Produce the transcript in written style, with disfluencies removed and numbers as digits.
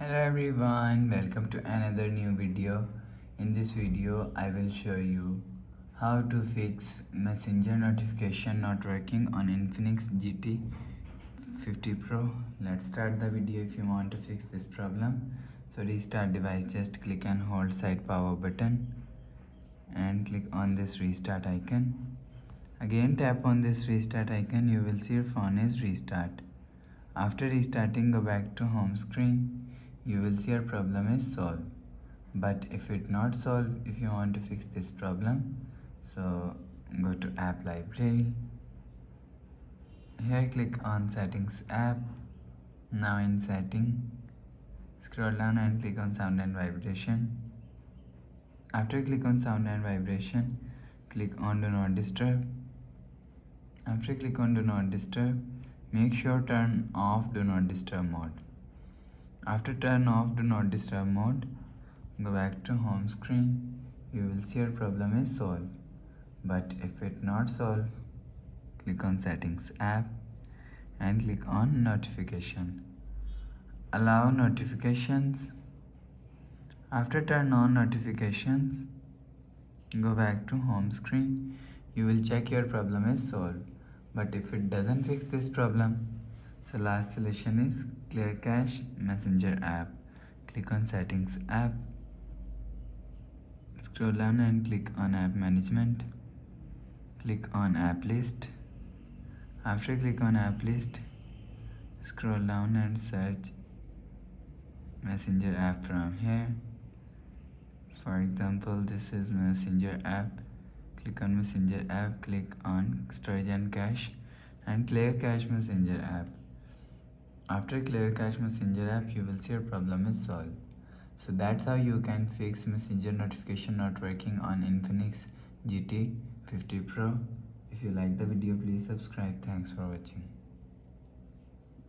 Hello everyone, welcome to another new video. In this video, I will show you how to fix messenger notification not working on Infinix GT 50 Pro. Let's start the video. If you want to fix this problem, so restart device, just click and hold side power button and click on this restart icon. Again tap on this restart icon, you will see your phone is restart. After restarting, go back to home screen. You will see your problem is solved. But if it not solved, if you want to fix this problem, so go to app library. Here click on settings app. Now in setting, scroll down and click on sound and vibration. After click on sound and vibration, click on do not disturb. After click on do not disturb, make sure turn off do not disturb mode. After turn off do not disturb mode, go back to home screen. You will see your problem is solved. But if it not solved, click on settings app and click on notification. Allow notifications. After turn on notifications, go back to home screen. You will check your problem is solved. But if it doesn't fix this problem, so last solution is clear cache messenger app. Click on settings app. Scroll down and click on app management. Click on app list. After click on app list, scroll down and search messenger app from here. For example, this is messenger app. Click on messenger app, click on storage and cache and clear cache messenger app. After clear cache messenger app, you will see your problem is solved. So that's how you can fix messenger notification not working on Infinix GT 50 Pro. If you like the video, please subscribe. Thanks for watching.